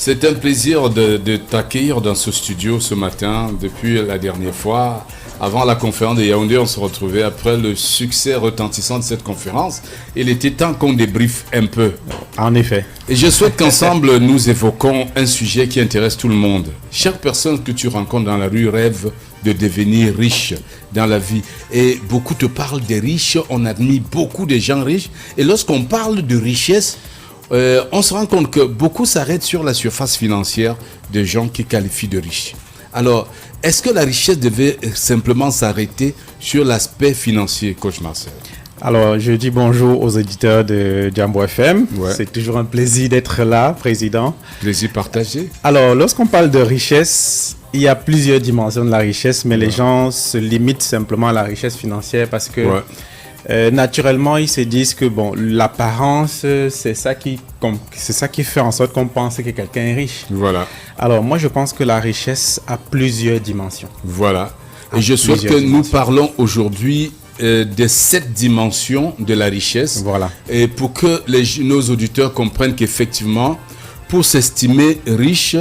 C'est un plaisir de t'accueillir dans ce studio ce matin. Depuis la dernière fois, avant la conférence de Yaoundé, on se retrouvait après le succès retentissant de cette conférence. Il était temps qu'on débriefe un peu. En effet. Et je souhaite qu'ensemble, nous évoquons un sujet qui intéresse tout le monde. Chaque personne que tu rencontres dans la rue rêve de devenir riche dans la vie. Et beaucoup te parlent des riches, on admire beaucoup de gens riches. Et lorsqu'on parle de richesse, on se rend compte que beaucoup s'arrêtent sur la surface financière des gens qui qualifient de riches. Alors, est-ce que la richesse devait simplement s'arrêter sur l'aspect financier, coach Marcel? Alors, je dis bonjour aux auditeurs de Jambo FM. Ouais. C'est toujours un plaisir d'être là, président. Plaisir partagé. Alors, lorsqu'on parle de richesse, il y a plusieurs dimensions de la richesse, mais les gens se limitent simplement à la richesse financière parce que naturellement, ils se disent que bon, l'apparence, c'est ça qui fait en sorte qu'on pense que quelqu'un est riche. Voilà. Alors, moi, je pense que la richesse a plusieurs dimensions. Voilà. Et je souhaite que nous parlons aujourd'hui des 7 dimensions de la richesse. Voilà. Et pour que nos auditeurs comprennent qu'effectivement, pour s'estimer riche,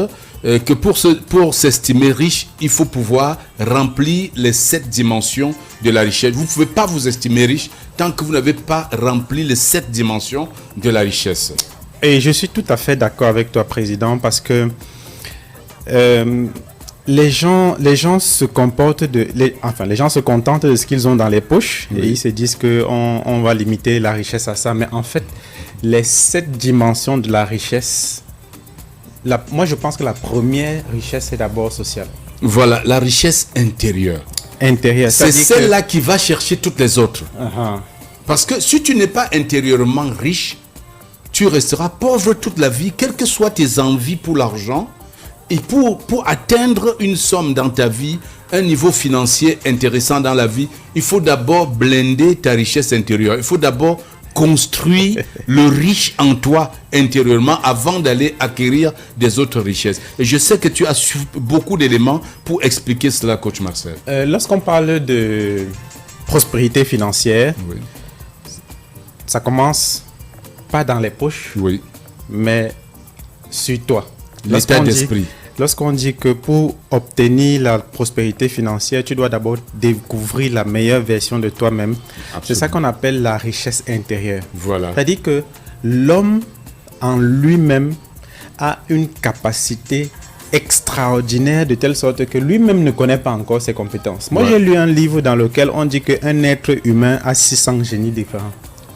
pour s'estimer riche, il faut pouvoir remplir les 7 dimensions de la richesse. Vous ne pouvez pas vous estimer riche tant que vous n'avez pas rempli les 7 dimensions de la richesse. Et je suis tout à fait d'accord avec toi, président, parce que les gens se comportent les gens se contentent de ce qu'ils ont dans les poches, et ils se disent qu'on va limiter la richesse à ça. Mais en fait, les 7 dimensions de la richesse, moi je pense que la première richesse c'est d'abord sociale. Voilà, la richesse intérieure. C'est celle-là qui va chercher toutes les autres. Parce que si tu n'es pas intérieurement riche, tu resteras pauvre toute la vie, quelles que soient tes envies pour l'argent. Et pour atteindre une somme dans ta vie, un niveau financier intéressant dans la vie, il faut d'abord blinder ta richesse intérieure. Il faut d'abord construire le riche en toi intérieurement avant d'aller acquérir des autres richesses. Et je sais que tu as beaucoup d'éléments pour expliquer cela, coach Marcel. Lorsqu'on parle de prospérité financière, ça commence pas dans les poches, mais sur toi. L'état d'esprit. Lorsqu'on dit que pour obtenir la prospérité financière, tu dois d'abord découvrir la meilleure version de toi-même. Absolument. C'est ça qu'on appelle la richesse intérieure. Voilà. C'est-à-dire que l'homme en lui-même a une capacité extraordinaire de telle sorte que lui-même ne connaît pas encore ses compétences. Moi, j'ai lu un livre dans lequel on dit qu'un être humain a 600 génies différents.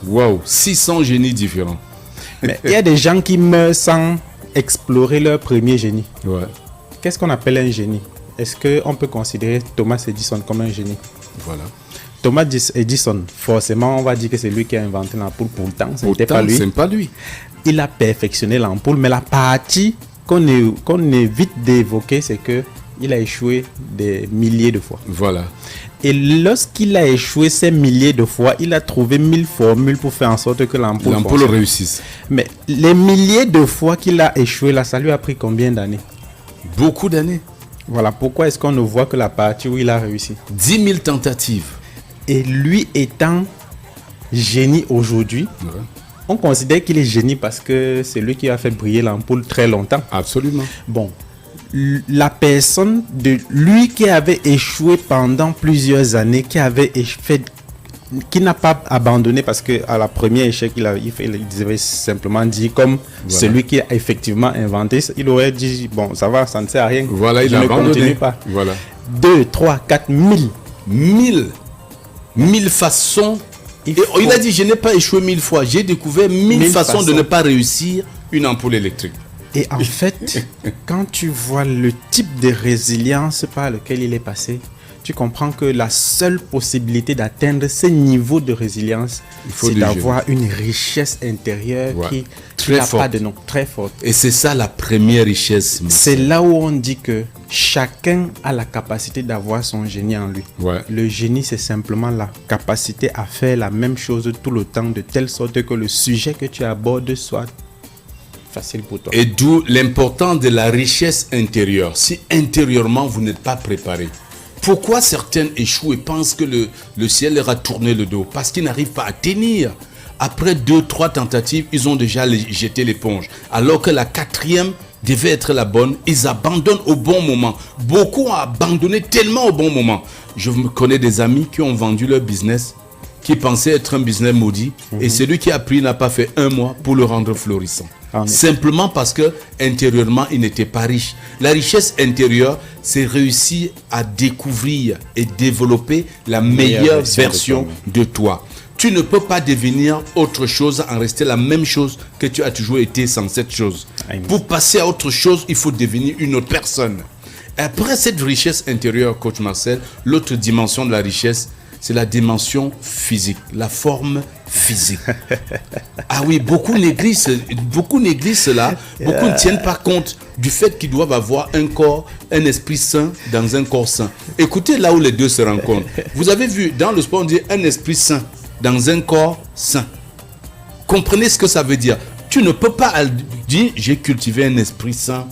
Wow, 600 génies différents. Mais il y a des gens qui meurent sans explorer leur premier génie. Qu'est-ce qu'on appelle un génie? Est-ce qu'on peut considérer Thomas Edison comme un génie? Voilà. Thomas Edison, forcément, on va dire que c'est lui qui a inventé l'ampoule. Pourtant, ce n'était pas lui. C'est pas lui. Il a perfectionné l'ampoule, mais la partie qu'on évite d'évoquer, c'est que il a échoué des milliers de fois. Voilà. Et lorsqu'il a échoué ces milliers de fois, il a trouvé 1000 formules pour faire en sorte que l'ampoule réussisse. Mais les milliers de fois qu'il a échoué là, ça lui a pris combien d'années? Beaucoup d'années. Voilà pourquoi est-ce qu'on ne voit que la partie où il a réussi. 10 000 tentatives. Et lui étant génie aujourd'hui, on considère qu'il est génie parce que c'est lui qui a fait briller l'ampoule très longtemps. Absolument. Bon. La personne de lui qui avait échoué pendant plusieurs années, qui n'a pas abandonné parce que à la première échec il avait simplement dit comme celui qui a effectivement inventé, il aurait dit bon ça va, ça ne sert à rien. Voilà, il a abandonné. Continue pas. Voilà. 2, 3, 4, 1000 façons. Il a dit je n'ai pas échoué 1000 fois, j'ai découvert 1000 façons de ne pas réussir une ampoule électrique. Et en fait, quand tu vois le type de résilience par lequel il est passé, tu comprends que la seule possibilité d'atteindre ce niveau de résilience, c'est d'avoir une richesse intérieure qui n'a pas de nom, très forte. Et c'est ça la première richesse. C'est là où on dit que chacun a la capacité d'avoir son génie en lui. Le génie, c'est simplement la capacité à faire la même chose tout le temps, de telle sorte que le sujet que tu abordes soit facile pour toi. Et d'où l'importance de la richesse intérieure. Si intérieurement vous n'êtes pas préparé, pourquoi certains échouent et pensent que le ciel leur a tourné le dos? Parce qu'ils n'arrivent pas à tenir. Après 2-3 tentatives, ils ont déjà jeté l'éponge. Alors que la 4e, devait être la bonne, ils abandonnent au bon moment. Beaucoup ont abandonné tellement au bon moment. Je connais des amis qui ont vendu leur business, qui pensaient être un business maudit, et celui qui a pris n'a pas fait 1 mois pour le rendre florissant. Simplement parce que intérieurement, il n'était pas riche. La richesse intérieure, c'est réussir à découvrir et développer la meilleure version de toi. Tu ne peux pas devenir autre chose en restant la même chose que tu as toujours été sans cette chose. Pour passer à autre chose, il faut devenir une autre personne. Après cette richesse intérieure, coach Marcel, l'autre dimension de la richesse, c'est la dimension physique, la forme physique. Ah oui, beaucoup négligent cela, beaucoup ne tiennent pas compte du fait qu'ils doivent avoir un corps, un esprit sain dans un corps sain. Écoutez là où les deux se rencontrent. Vous avez vu, dans le sport, on dit un esprit sain dans un corps sain. Comprenez ce que ça veut dire. Tu ne peux pas dire, j'ai cultivé un esprit sain,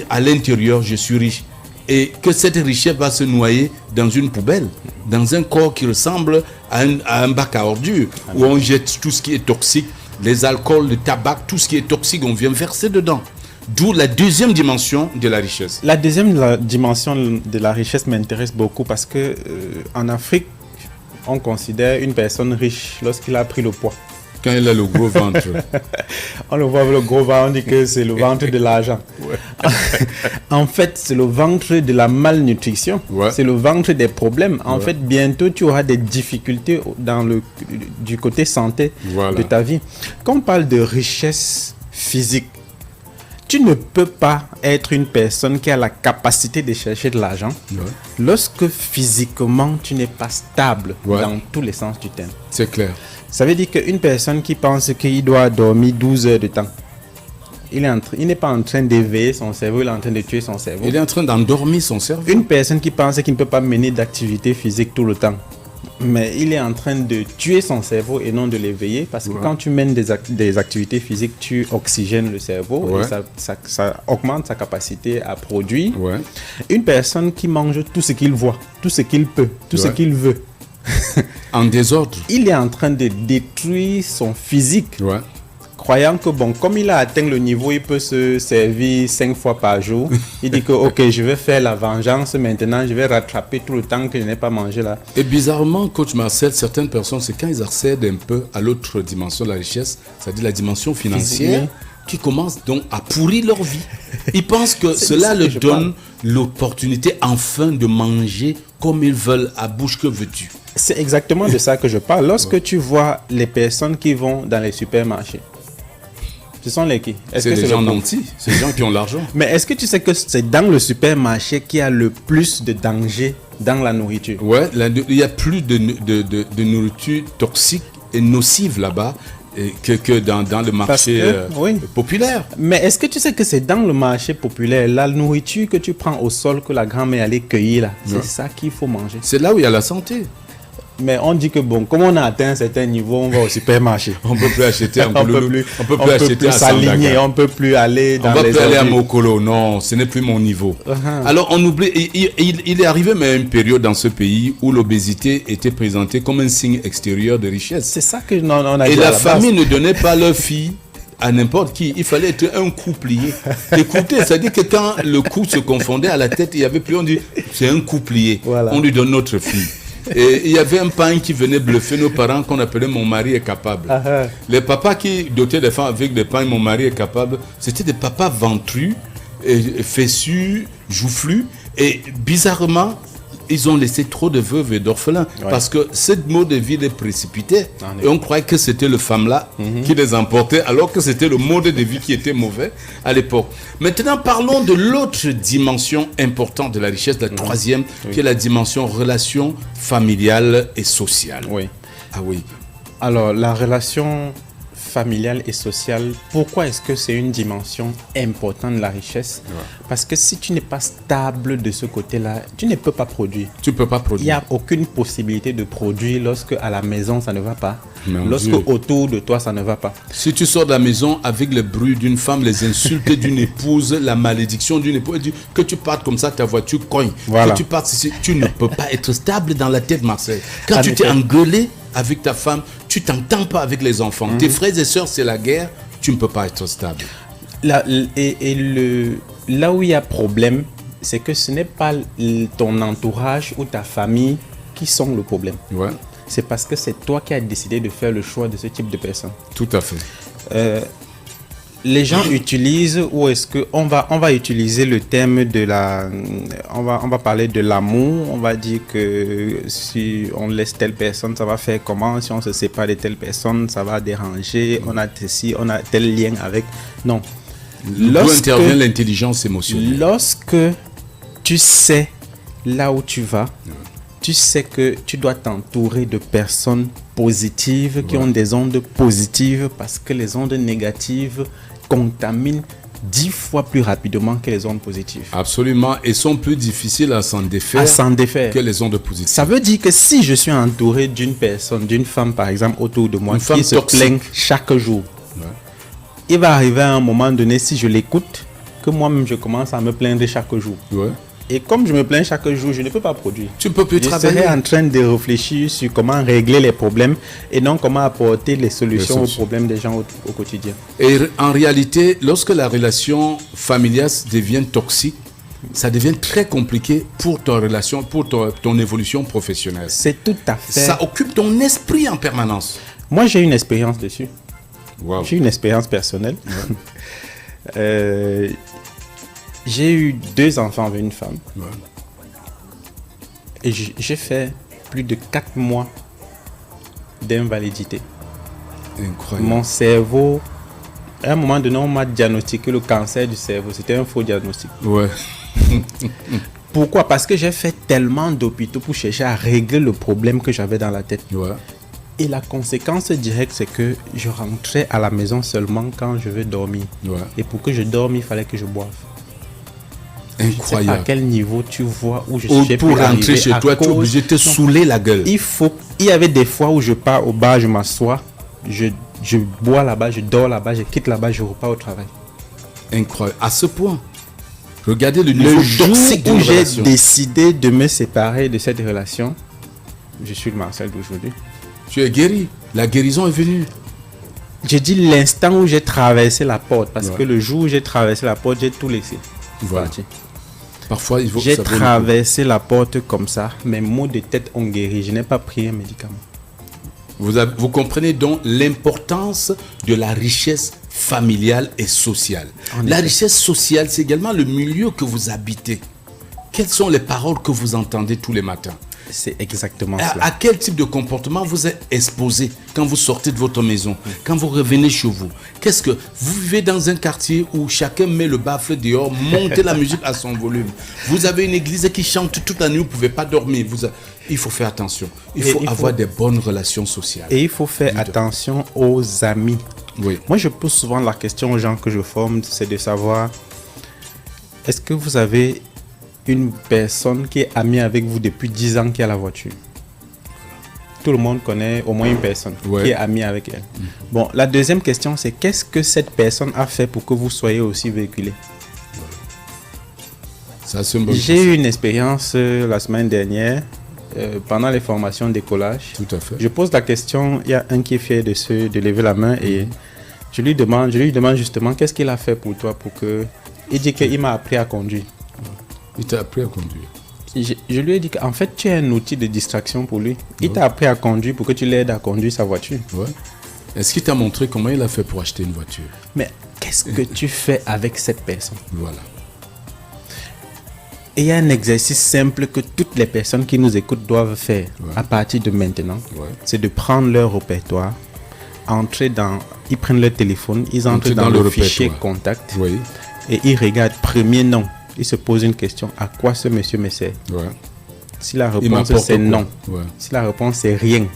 à l'intérieur, je suis riche. Et que cette richesse va se noyer dans une poubelle, dans un corps qui ressemble à un bac à ordures, où on jette tout ce qui est toxique, les alcools, le tabac, tout ce qui est toxique, on vient verser dedans. D'où la deuxième dimension de la richesse. La deuxième dimension de la richesse m'intéresse beaucoup parce que en Afrique, on considère une personne riche lorsqu'il a pris le poids. Quand il a le gros ventre. On le voit avec le gros ventre, on dit que c'est le ventre de l'argent. Ouais. En fait, c'est le ventre de la malnutrition. Ouais. C'est le ventre des problèmes. En fait, bientôt, tu auras des difficultés du côté santé de ta vie. Quand on parle de richesse physique, tu ne peux pas être une personne qui a la capacité de chercher de l'argent lorsque physiquement, tu n'es pas stable dans tous les sens du terme. C'est clair. Ça veut dire qu'une personne qui pense qu'il doit dormir 12 heures de temps, il n'est pas en train d'éveiller son cerveau, il est en train de tuer son cerveau. Il est en train d'endormir son cerveau. Une personne qui pense qu'il ne peut pas mener d'activité physique tout le temps, mais il est en train de tuer son cerveau et non de l'éveiller, parce que quand tu mènes des activités physiques, tu oxygènes le cerveau et ça augmente sa capacité à produire. Une personne qui mange tout ce qu'il voit, tout ce qu'il peut, tout ce qu'il veut, en désordre. Il est en train de détruire son physique, croyant que comme il a atteint le niveau, il peut se servir 5 fois par jour. Il dit que ok, je vais faire la vengeance maintenant, je vais rattraper tout le temps que je n'ai pas mangé là. Et bizarrement, coach Marcel, certaines personnes, c'est quand ils accèdent un peu à l'autre dimension de la richesse, c'est-à-dire la dimension financière, qui commencent donc à pourrir leur vie. Ils pensent que cela leur donne l'opportunité enfin de manger comme ils veulent, à bouche que veux-tu. C'est exactement de ça que je parle. Lorsque tu vois les personnes qui vont dans les supermarchés, ce sont les qui? C'est les gens nantis, c'est les gens qui ont l'argent. Mais est-ce que tu sais que c'est dans le supermarché qu'il y a le plus de danger dans la nourriture? Ouais, il y a plus de nourriture toxique et nocive là-bas que dans le marché populaire. Mais est-ce que tu sais que c'est dans le marché populaire, la nourriture que tu prends au sol, que la grand-mère allait cueillir là, c'est ça qu'il faut manger. C'est là où il y a la santé. Mais on dit que comme on a atteint un certain niveau, on va au supermarché. On peut plus acheter un on peut plus s'aligner, on peut plus aller dans les... On va plus aller à Mokolo, non, ce n'est plus mon niveau. Alors on oublie, il est arrivé même une période dans ce pays où l'obésité était présentée comme un signe extérieur de richesse. C'est ça que on a dit. Et la famille ne donnait pas leur fille à n'importe qui, il fallait être un coup plié. Écoutez, c'est-à-dire que quand le cou se confondait à la tête, il n'y avait plus, on dit, c'est un coup plié, on lui donne notre fille. Et il y avait un pain qui venait bluffer nos parents qu'on appelait mon mari est capable. Les papas qui dotaient les femmes avec des pains, mon mari est capable, c'était des papas ventrus, fessus, joufflus, et bizarrement, ils ont laissé trop de veuves et d'orphelins parce que cette mode de vie les précipitait et on croyait que c'était le femme-là qui les emportait alors que c'était le mode de vie qui était mauvais à l'époque. Maintenant, parlons de l'autre dimension importante de la richesse, la troisième, qui est la dimension relation familiale et sociale. Ah oui. Alors, la relation familiale et sociale, pourquoi est-ce que c'est une dimension importante de la richesse? Parce que si tu n'es pas stable de ce côté-là, tu ne peux pas produire. Tu ne peux pas produire. Il n'y a aucune possibilité de produire lorsque à la maison ça ne va pas, lorsque autour de toi ça ne va pas. Si tu sors de la maison avec le bruit d'une femme, les insultes d'une épouse, la malédiction d'une épouse, que tu partes comme ça, ta voiture cogne, que tu partes ici, tu ne peux pas être stable dans la tête, Marcel. Quand tu t'es engueulé avec ta femme, tu t'entends pas avec les enfants. Tes frères et sœurs, c'est la guerre, tu ne peux pas être stable. Là où il y a problème, c'est que ce n'est pas ton entourage ou ta famille qui sont le problème. Ouais. C'est parce que c'est toi qui as décidé de faire le choix de ce type de personne. Tout à fait. Les gens utilisent, ou est-ce que on va utiliser le thème de on va parler de l'amour. On va dire que si on laisse telle personne, ça va faire comment? Si on se sépare de telle personne, ça va déranger. On a tel lien avec. Non. Où intervient l'intelligence émotionnelle? Lorsque tu sais là où tu vas, tu sais que tu dois t'entourer de personnes positives qui ont des ondes positives, parce que les ondes négatives contaminent 10 fois plus rapidement que les ondes positives. Absolument, et sont plus difficiles à s'en défaire que les ondes positives. Ça veut dire que si je suis entouré d'une personne, d'une femme par exemple autour de moi, qui se plaint chaque jour, il va arriver à un moment donné, si je l'écoute, que moi-même je commence à me plaindre chaque jour. Ouais. Et comme je me plains chaque jour, je ne peux pas produire. Tu ne peux plus travailler. Je serai en train de réfléchir sur comment régler les problèmes et non comment apporter les solutions aux problèmes des gens au quotidien. Et en réalité, lorsque la relation familiale devient toxique, ça devient très compliqué pour ton relation, pour ton évolution professionnelle. C'est tout à fait. Ça occupe ton esprit en permanence. Moi, j'ai une expérience dessus. Wow. J'ai une expérience personnelle. Ouais. J'ai eu 2 enfants avec une femme. Ouais. Et j'ai fait plus de 4 mois d'invalidité. Incroyable. Mon cerveau, à un moment donné, on m'a diagnostiqué le cancer du cerveau. C'était un faux diagnostic. Ouais. Pourquoi? Parce que j'ai fait tellement d'hôpitaux pour chercher à régler le problème que j'avais dans la tête. Ouais. Et la conséquence directe, c'est que je rentrais à la maison seulement quand je veux dormir. Ouais. Et pour que je dorme, il fallait que je boive. Incroyable. Je sais pas à quel niveau tu vois où je suis. Pour rentrer chez toi, tu es obligé de te saouler la gueule. Il y avait des fois où je pars au bar, je m'assois, je bois là-bas, je dors là-bas, je quitte là-bas, je repars au travail. Incroyable. À ce point. Regardez le niveau toxique où j'ai décidé de me séparer de cette relation, je suis le Marcel d'aujourd'hui. Tu es guéri. La guérison est venue. J'ai dit l'instant où j'ai traversé la porte, parce que le jour où j'ai traversé la porte, j'ai tout laissé. Voilà. Parfois, il faut. J'ai traversé la porte comme ça. Mes maux de tête ont guéri. Je n'ai pas pris un médicament. Vous comprenez donc l'importance de la richesse familiale et sociale. La richesse sociale, c'est également le milieu que vous habitez. Quelles sont les paroles que vous entendez tous les matins? C'est exactement ça. À quel type de comportement vous êtes exposé quand vous sortez de votre maison, quand vous revenez chez vous? Qu'est-ce que vous vivez dans un quartier où chacun met le baffle dehors, montez la musique à son volume. Vous avez une église qui chante toute la nuit, vous ne pouvez pas dormir. Il faut faire attention. Il faut avoir des bonnes relations sociales. Et il faut faire attention aux amis. Oui. Moi, je pose souvent la question aux gens que je forme, c'est de savoir, est-ce que vous avez une personne qui est amie avec vous depuis 10 ans qui a la voiture? Tout le monde connaît au moins une personne qui est amie avec elle. Bon, la deuxième question, c'est qu'est-ce que cette personne a fait pour que vous soyez aussi véhiculé? J'ai eu une expérience la semaine dernière pendant les formations d'écolage. Tout à fait. Je pose la question, il y a un qui est fier de lever la main et je lui demande justement qu'est-ce qu'il a fait pour toi pour que... Il dit qu'il m'a appris à conduire. Il t'a appris à conduire. Je lui ai dit qu'en fait, tu es un outil de distraction pour lui. Il t'a appris à conduire pour que tu l'aides à conduire sa voiture. Ouais. Est-ce qu'il t'a montré comment il a fait pour acheter une voiture? Mais qu'est-ce que tu fais avec cette personne? Voilà. Et il y a un exercice simple que toutes les personnes qui nous écoutent doivent faire à partir de maintenant. C'est de prendre leur répertoire, ils prennent leur téléphone, ils entrent dans le fichier contact et ils regardent premier nom. Il se pose une question, à quoi ce monsieur me sert? Si la réponse c'est non, si la réponse c'est rien,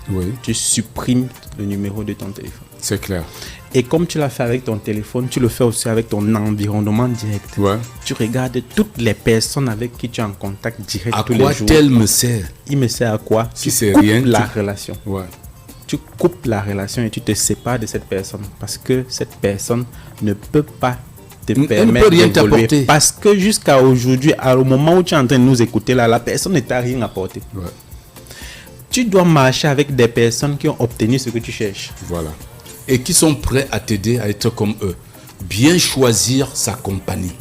tu supprimes le numéro de ton téléphone. C'est clair. Et comme tu l'as fait avec ton téléphone, tu le fais aussi avec ton environnement direct. Tu regardes toutes les personnes avec qui tu es en contact direct tous les jours. À quoi tel me sert? Il me sert à quoi? Si c'est rien, la relation. Tu coupes la relation et tu te sépares de cette personne parce que cette personne ne peut pas te permettre d'évoluer. Parce que jusqu'à aujourd'hui, au moment où tu es en train de nous écouter, là, la personne ne t'a rien apporté. Tu dois marcher avec des personnes qui ont obtenu ce que tu cherches. Voilà. Et qui sont prêts à t'aider à être comme eux. bien choisir sa compagnie.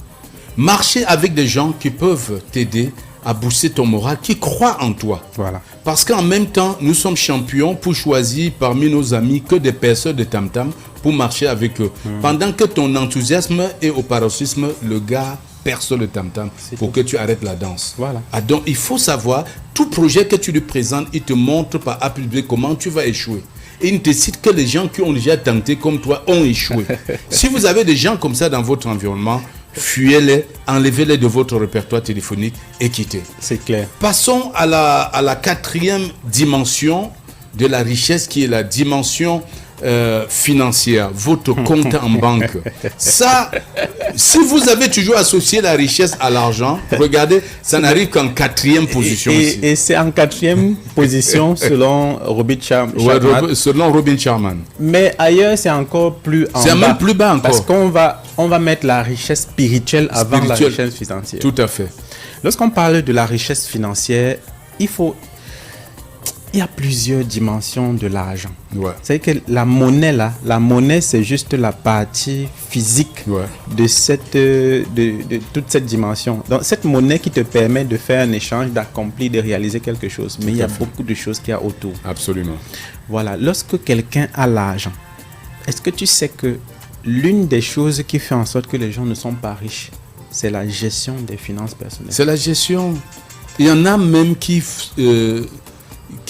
Marcher avec des gens qui peuvent t'aider à booster ton moral, qui croient en toi. Voilà. Parce qu'en même temps, nous sommes champions pour choisir parmi nos amis que des personnes de tam-tam pour marcher avec eux. Pendant que ton enthousiasme est au paroxysme, le gars perce le tam-tam pour que tu arrêtes la danse. Voilà. Ah, donc, il faut savoir, tout projet que tu lui présentes, il te montre par A plus B comment tu vas échouer. Et il ne te cite que les gens qui ont déjà tenté comme toi ont échoué. Si vous avez des gens comme ça dans votre environnement, fuyez-les, enlevez-les de votre répertoire téléphonique et quittez. C'est clair. Passons à la quatrième dimension de la richesse, qui est la dimension financière, votre compte en banque. Ça, si vous avez toujours associé la richesse à l'argent, regardez, ça n'arrive qu'en quatrième position. Et c'est en quatrième position selon Robin Sharma. Ouais, selon Robin Sharma. Mais ailleurs, c'est encore plus en bas. C'est même plus bas encore. Parce qu'on va mettre la richesse spirituelle avant la richesse financière. Tout à fait. Lorsqu'on parle de la richesse financière, il y a plusieurs dimensions de l'argent. Ouais. C'est que la monnaie, c'est juste la partie physique de toute cette dimension. Donc, cette monnaie qui te permet de faire un échange, d'accomplir, de réaliser quelque chose. Mais il y a beaucoup de choses qu'il y a autour. Absolument. Voilà. Lorsque quelqu'un a l'argent, est-ce que tu sais que l'une des choses qui fait en sorte que les gens ne sont pas riches, c'est la gestion des finances personnelles? C'est la gestion. Il y en a même qui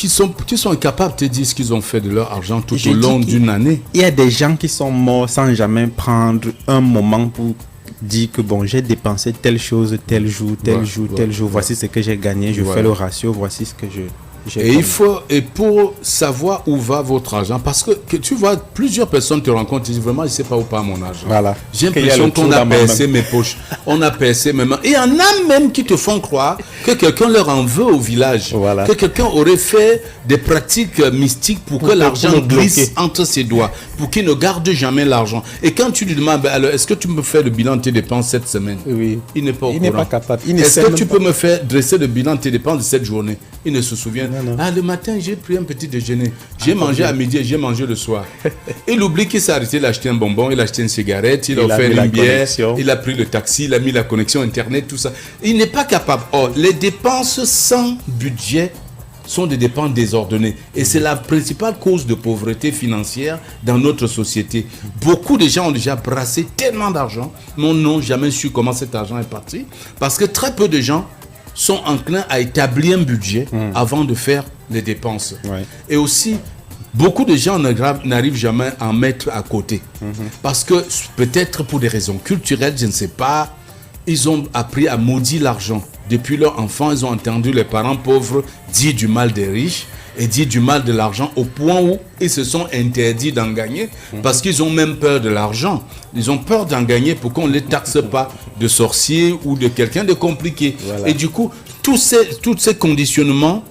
sont incapables de te dire ce qu'ils ont fait de leur argent tout au long d'une année. Il y a des gens qui sont morts sans jamais prendre un moment pour dire que bon, j'ai dépensé telle chose, tel jour, tel jour, voici ce que j'ai gagné, je fais le ratio, voici ce que j'ai. Et pour savoir où va votre argent, parce que tu vois, plusieurs personnes te rencontrent et disent vraiment, je ne sais pas où part mon argent. Voilà. J'ai l'impression qu'on a percé mes poches, on a percé mes mains. Et il y en a même qui te font croire que quelqu'un leur en veut au village, que quelqu'un aurait fait des pratiques mystiques pour que l'argent glisse entre ses doigts, pour qu'il ne garde jamais l'argent. Et quand tu lui demandes, alors, est-ce que tu me fais le bilan de tes dépenses cette semaine? Oui. Il n'est pas au courant. Il n'est pas capable. Est-ce que tu peux me faire dresser le bilan de tes dépenses de cette journée? Il ne se souvient. Ah, le matin, j'ai pris un petit déjeuner. J'ai mangé à midi et j'ai mangé le soir. Il oublie qu'il s'est arrêté, il a acheté un bonbon, il a acheté une cigarette, il a offert une bière, il a pris le taxi, il a mis la connexion Internet, tout ça. Il n'est pas capable. Or, les dépenses sans budget sont des dépenses désordonnées. Et c'est la principale cause de pauvreté financière dans notre société. Beaucoup de gens ont déjà brassé tellement d'argent, mais n'ont jamais su comment cet argent est parti. Parce que très peu de gens sont enclins à établir un budget avant de faire les dépenses. Et aussi, beaucoup de gens n'arrivent jamais à en mettre à côté. Parce que peut-être pour des raisons culturelles, je ne sais pas, ils ont appris à maudire l'argent. Depuis leur enfant, ils ont entendu les parents pauvres dire du mal des riches et dire du mal de l'argent au point où ils se sont interdits d'en gagner parce qu'ils ont même peur de l'argent. Ils ont peur d'en gagner pour qu'on ne les taxe pas de sorciers ou de quelqu'un de compliqué. Et du coup, tous ces conditionnements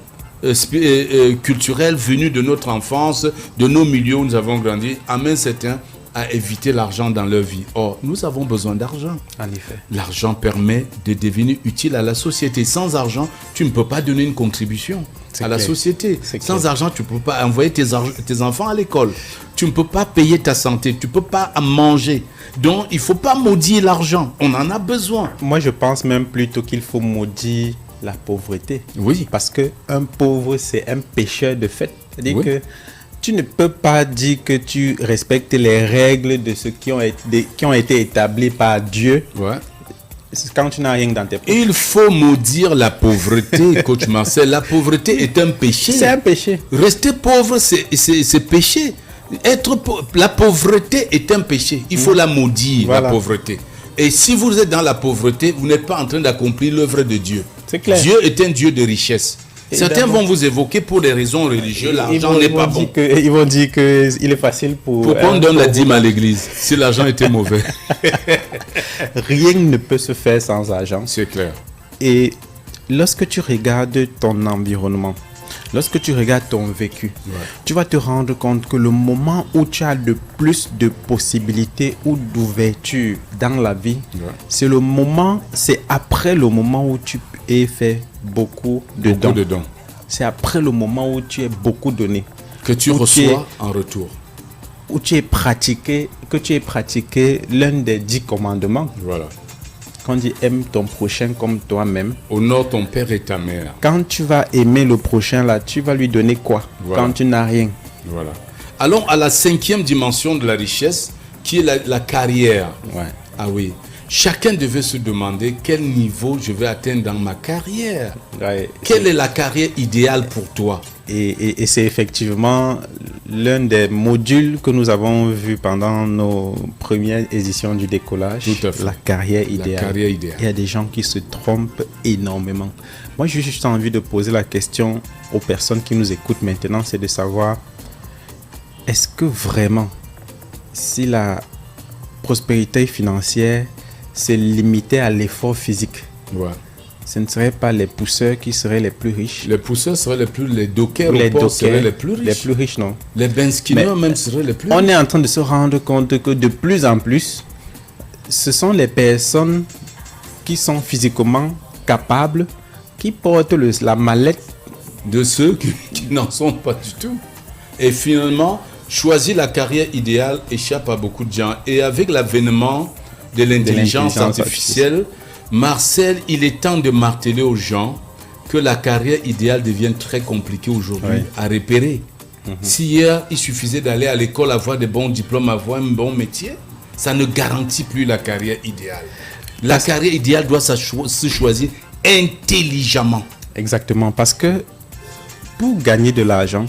culturels venus de notre enfance, de nos milieux où nous avons grandi, amènent certains à éviter l'argent dans leur vie. Or, nous avons besoin d'argent. En effet. L'argent permet de devenir utile à la société. Sans argent, tu ne peux pas donner une contribution à la société. Sans argent, tu ne peux pas envoyer tes enfants à l'école. Tu ne peux pas payer ta santé. Tu ne peux pas manger. Donc, il ne faut pas maudire l'argent. On en a besoin. Moi, je pense même plutôt qu'il faut maudire la pauvreté. Oui. Parce qu'un pauvre, c'est un pécheur de fait. C'est-à-dire que tu ne peux pas dire que tu respectes les règles de ce qui ont été établies par Dieu quand tu n'as rien dans tes poches. Il faut maudire la pauvreté, coach Marcel. La pauvreté est un péché. C'est un péché. Rester pauvre, c'est péché. La pauvreté est un péché. Il faut la maudire, la pauvreté. Et si vous êtes dans la pauvreté, vous n'êtes pas en train d'accomplir l'œuvre de Dieu. C'est clair. Dieu est un Dieu de richesse. Certains vont vous évoquer pour des raisons religieuses, l'argent n'est pas bon. Ils vont dire qu'il est facile pour qu'on donne la dîme à l'église, si l'argent était mauvais. Rien ne peut se faire sans argent. C'est clair. Et lorsque tu regardes ton environnement, lorsque tu regardes ton vécu, tu vas te rendre compte que le moment où tu as le plus de possibilités ou d'ouverture dans la vie, c'est après le moment où tu aies fait beaucoup de dons. C'est après le moment où tu es beaucoup donné que tu reçois en retour. où tu aies pratiqué l'un des 10 commandements. Voilà. Quand on dit aime ton prochain comme toi-même. Honore ton père et ta mère. Quand tu vas aimer le prochain, là, tu vas lui donner quoi? Voilà. Quand tu n'as rien. Voilà. Allons à la 5e dimension de la richesse, qui est la carrière. Ouais. Ah oui. Chacun devait se demander quel niveau je vais atteindre dans ma carrière. Ouais, quelle est la carrière idéale pour toi? Et c'est effectivement l'un des modules que nous avons vu pendant nos premières éditions du décollage. Tout à fait. La carrière idéale. La carrière idéale. Il y a des gens qui se trompent énormément. Moi, j'ai juste envie de poser la question aux personnes qui nous écoutent maintenant, c'est de savoir, est-ce que vraiment, si la prospérité financière s'est limitée à l'effort physique, ouais, ce ne seraient pas les pousseurs qui seraient les plus riches? Les pousseurs seraient les dockers seraient les plus riches. Les plus riches, non. Les benskinners même seraient les plus riches. On est en train de se rendre compte que de plus en plus, ce sont les personnes qui sont physiquement capables, qui portent la mallette de ceux qui n'en sont pas du tout. Et finalement, choisir la carrière idéale échappe à beaucoup de gens. Et avec l'avènement de l'intelligence artificielle, Marcel, il est temps de marteler aux gens que la carrière idéale devient très compliquée aujourd'hui à repérer. Si hier, il suffisait d'aller à l'école, avoir des bons diplômes, avoir un bon métier, ça ne garantit plus la carrière idéale. La carrière idéale doit se choisir intelligemment. Exactement, parce que pour gagner de l'argent,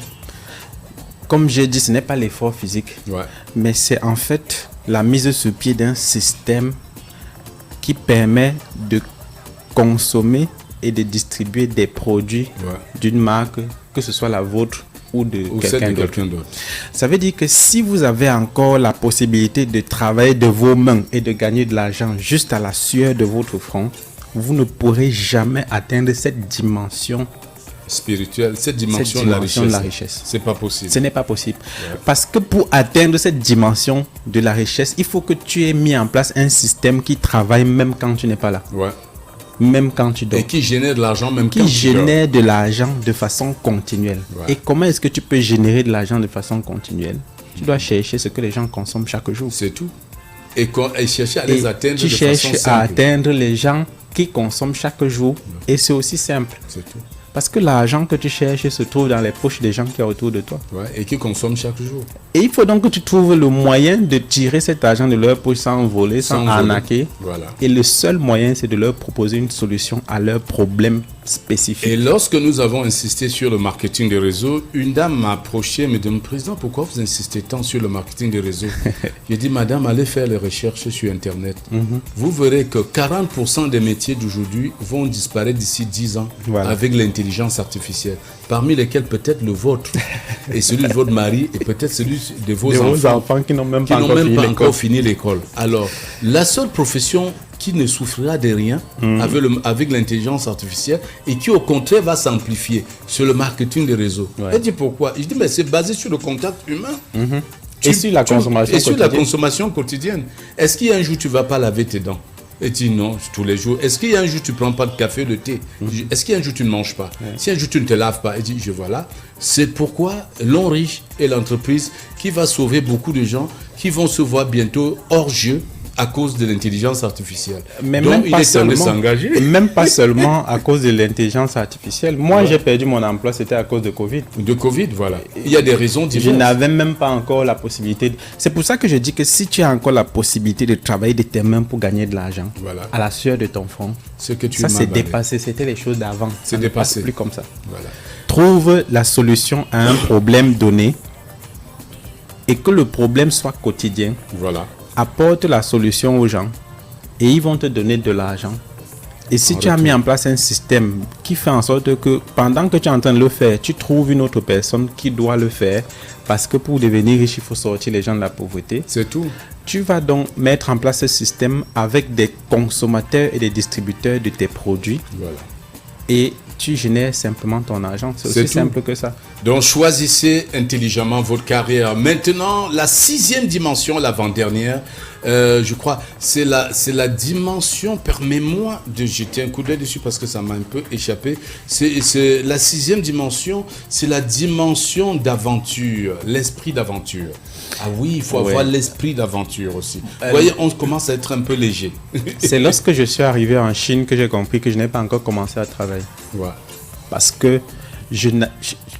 comme j'ai dit, ce n'est pas l'effort physique, mais c'est en fait la mise sur pied d'un système qui permet de consommer et de distribuer des produits d'une marque, que ce soit la vôtre ou de quelqu'un d'autre. Ça veut dire que si vous avez encore la possibilité de travailler de vos mains et de gagner de l'argent juste à la sueur de votre front, vous ne pourrez jamais atteindre cette dimension spirituelle, cette dimension de la richesse. C'est pas possible. Ce n'est pas possible. Parce que pour atteindre cette dimension de la richesse, il faut que tu aies mis en place un système qui travaille même quand tu n'es pas là. Même quand tu dors. Et qui génère de l'argent même quand tu dors. Qui génère de l'argent de façon continuelle. Et comment est-ce que tu peux générer de l'argent de façon continuelle? Tu dois chercher ce que les gens consomment chaque jour. C'est tout. Et chercher à les atteindre de façon simple. Tu cherches à atteindre les gens qui consomment chaque jour. Et c'est aussi simple. C'est tout. Parce que l'argent que tu cherches se trouve dans les poches des gens qui sont autour de toi. Et qui consomment chaque jour. Et il faut donc que tu trouves le moyen de tirer cet argent de leur poche sans voler, sans arnaquer. Et le seul moyen, c'est de leur proposer une solution à leurs problèmes spécifiques. Et lorsque nous avons insisté sur le marketing des réseaux, une dame m'a approché et me dit, président, pourquoi vous insistez tant sur le marketing des réseaux? J'ai dit, madame, allez faire les recherches sur Internet. Vous verrez que 40% des métiers d'aujourd'hui vont disparaître d'ici 10 ans avec l'intelligence artificielle, parmi lesquels peut-être le vôtre et celui de votre mari et peut-être celui de vos enfants qui n'ont même pas encore fini l'école. Alors, la seule profession qui ne souffrira de rien avec l'intelligence artificielle et qui au contraire va s'amplifier, c'est le marketing des réseaux. Elle dit pourquoi? Je dis mais c'est basé sur le contact humain. Et sur la consommation quotidienne. Est-ce qu'il y a un jour tu ne vas pas laver tes dents? Et tu dis non, tous les jours. Est-ce qu'il y a un jour tu ne prends pas de café, de thé? Est-ce qu'il y a un jour tu ne manges pas? Si un jour tu ne te laves pas, et dit je voilà. C'est pourquoi l'Onriche est l'entreprise qui va sauver beaucoup de gens qui vont se voir bientôt hors jeu à cause de l'intelligence artificielle. Mais donc, même, pas même pas seulement à cause de l'intelligence artificielle. Moi, j'ai perdu mon emploi, c'était à cause de Covid. De Covid, voilà. Il y a des raisons diverses. Je n'avais même pas encore la possibilité. C'est pour ça que je dis que si tu as encore la possibilité de travailler de tes mains pour gagner de l'argent, à la sueur de ton front, ça c'est dépassé. C'était les choses d'avant. C'est dépassé. Plus comme ça. Trouve la solution à un problème donné et que le problème soit quotidien. Apporte la solution aux gens et ils vont te donner de l'argent. Et si tu as mis en place un système qui fait en sorte que pendant que tu es en train de le faire, tu trouves une autre personne qui doit le faire parce que pour devenir riche, il faut sortir les gens de la pauvreté. C'est tout. Tu vas donc mettre en place ce système avec des consommateurs et des distributeurs de tes produits. Et tu génères simplement ton argent. C'est aussi simple que ça. Donc, choisissez intelligemment votre carrière. Maintenant, la 6e dimension, l'avant-dernière, je crois, c'est la dimension, permets-moi de jeter un coup d'œil dessus parce que ça m'a un peu échappé, c'est la 6e dimension, c'est la dimension d'aventure, l'esprit d'aventure. Ah oui, il faut avoir l'esprit d'aventure aussi. Vous voyez, on commence à être un peu léger. C'est lorsque je suis arrivé en Chine que j'ai compris que je n'ai pas encore commencé à travailler. Ouais. Parce que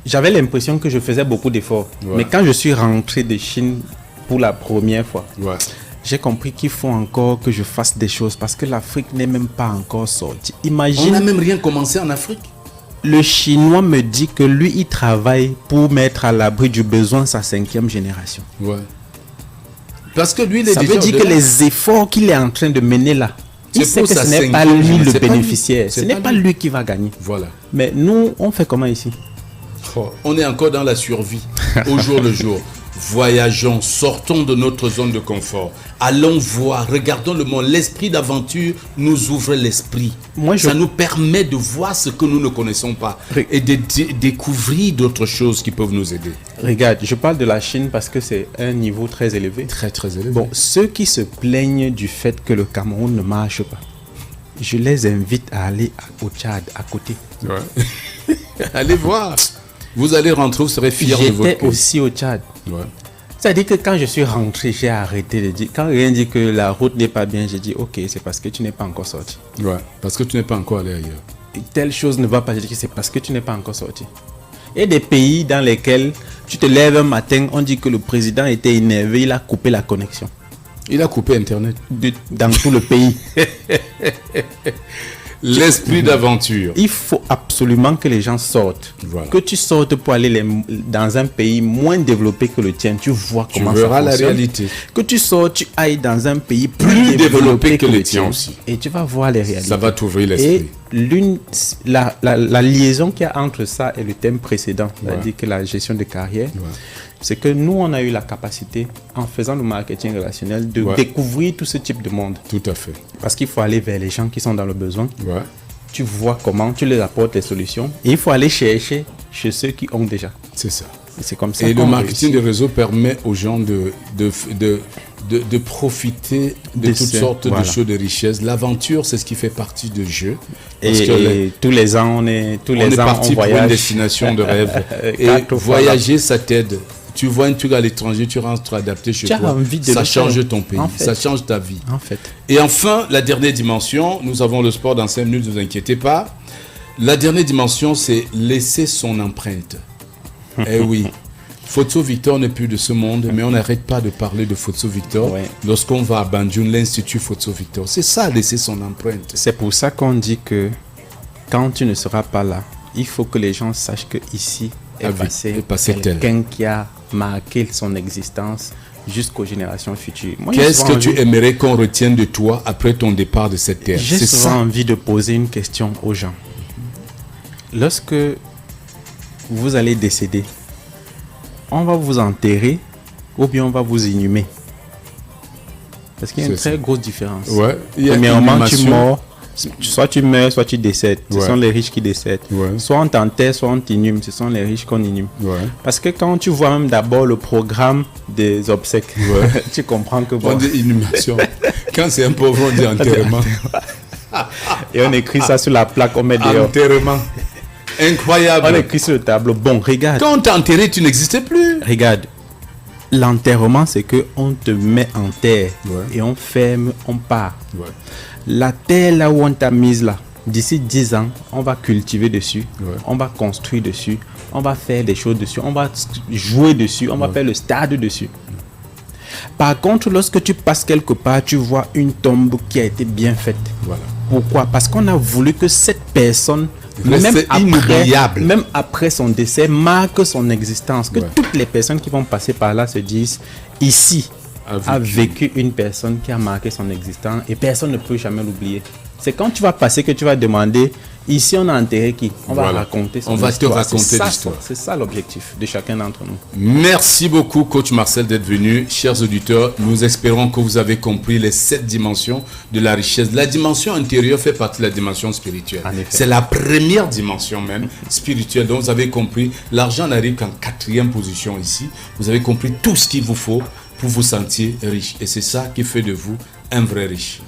j'avais l'impression que je faisais beaucoup d'efforts. Ouais. Mais quand je suis rentré de Chine pour la première fois, j'ai compris qu'il faut encore que je fasse des choses parce que l'Afrique n'est même pas encore sortie. Imagine, on n'a même rien commencé en Afrique. Le Chinois me dit que lui, il travaille pour mettre à l'abri du besoin sa 5e génération. Ouais. Parce que lui, ça veut dire que les efforts qu'il est en train de mener là, il sait que ce n'est pas lui le bénéficiaire. Ce n'est pas lui qui va gagner. Voilà. Mais nous, on fait comment ici? On est encore dans la survie, au jour le jour. Voyageons, sortons de notre zone de confort. Allons voir, regardons le monde. L'esprit d'aventure nous ouvre l'esprit. Ça nous permet de voir ce que nous ne connaissons pas et de découvrir d'autres choses qui peuvent nous aider. Regarde, je parle de la Chine parce que c'est un niveau très élevé. Très, très élevé. Bon, ceux qui se plaignent du fait que le Cameroun ne marche pas, je les invite à aller au Tchad, à côté. Ouais. Allez voir. Vous allez rentrer, vous serez fiers de votre pays. J'étais aussi au Tchad. Ouais. C'est-à-dire que quand je suis rentré, j'ai arrêté de dire. Quand rien dit que la route n'est pas bien, j'ai dit ok, c'est parce que tu n'es pas encore sorti. Ouais, parce que tu n'es pas encore allé ailleurs. Et telle chose ne va pas, j'ai dit que c'est parce que tu n'es pas encore sorti. Il y a des pays dans lesquels tu te lèves un matin, on dit que le président était énervé, il a coupé la connexion. Il a coupé Internet. Dans tout le pays. L'esprit d'aventure. Il faut absolument que les gens sortent. Voilà. Que tu sortes pour aller dans un pays moins développé que le tien. Tu vois comment ça fonctionne. Tu verras la réalité. Que tu sortes, tu ailles dans un pays plus développé que le tien aussi. Et tu vas voir les réalités. Ça va t'ouvrir l'esprit. Et la liaison qu'il y a entre ça et le thème précédent, c'est-à-dire que la gestion de carrière, c'est que nous, on a eu la capacité, en faisant le marketing relationnel, de découvrir tout ce type de monde. Tout à fait. Parce qu'il faut aller vers les gens qui sont dans le besoin. Ouais. Tu vois comment, tu leur apportes les solutions. Et il faut aller chercher chez ceux qui ont déjà. C'est ça. Et c'est comme ça. Et le marketing de réseau permet aux gens de profiter de toutes sortes de choses de richesse. L'aventure, c'est ce qui fait partie du jeu. Et tous les ans, on est parti pour une destination de rêve. Et voyager, ça t'aide. Tu vois un truc à l'étranger, tu rentres adapté chez toi. Ça change ton pays, ça change ta vie. En fait. Et enfin, la dernière dimension, nous avons le sport dans 5 minutes, ne vous inquiétez pas. La dernière dimension, c'est laisser son empreinte. Eh oui, Photo Victor n'est plus de ce monde, mais on n'arrête pas de parler de Photo Victor lorsqu'on va à Banjul, l'Institut Photo Victor. C'est ça, laisser son empreinte. C'est pour ça qu'on dit que quand tu ne seras pas là, il faut que les gens sachent que ici est passé quelqu'un qui a marqué son existence jusqu'aux générations futures. Qu'est-ce que tu aimerais qu'on retienne de toi après ton départ de cette terre? J'ai souvent envie de poser une question aux gens. Lorsque vous allez décéder, on va vous enterrer ou bien on va vous inhumer? Parce qu'il y a une très grosse différence. Ouais, premièrement, tu meurs. Soit tu meurs, soit tu décèdes. Ce sont les riches qui décèdent. Soit on t'enterre, soit on t'inhume. Ce sont les riches qu'on inhume. Parce que quand tu vois même d'abord le programme des obsèques, tu comprends que... On dit inhumation. Quand c'est un pauvre, on dit enterrement. Et on écrit ça sur la plaque, on met dehors. Enterrement. Incroyable. On écrit sur le tableau. Bon, regarde. Quand on t'a enterré, tu n'existais plus. Regarde. L'enterrement, c'est qu'on te met en terre et on ferme, on part. La terre là où on t'a mise là, d'ici 10 ans, on va cultiver dessus, on va construire dessus, on va faire des choses dessus, on va jouer dessus, on va faire le stade dessus. Par contre, lorsque tu passes quelque part, tu vois une tombe qui a été bien faite. Pourquoi? Parce qu'on a voulu que cette personne, même après son décès, marque son existence. Que toutes les personnes qui vont passer par là se disent, ici a vécu une personne qui a marqué son existence et personne ne peut jamais l'oublier. C'est quand tu vas passer que tu vas demander, ici on a enterré qui? On va raconter son histoire. On va te raconter l'histoire. C'est ça l'objectif de chacun d'entre nous. Merci beaucoup coach Marcel d'être venu. Chers auditeurs, nous espérons que vous avez compris les 7 dimensions de la richesse. La dimension intérieure fait partie de la dimension spirituelle. C'est la première dimension même spirituelle. Donc vous avez compris, l'argent n'arrive qu'en 4e position ici. Vous avez compris tout ce qu'il vous faut. pour vous sentir riche. Et c'est ça qui fait de vous un vrai riche.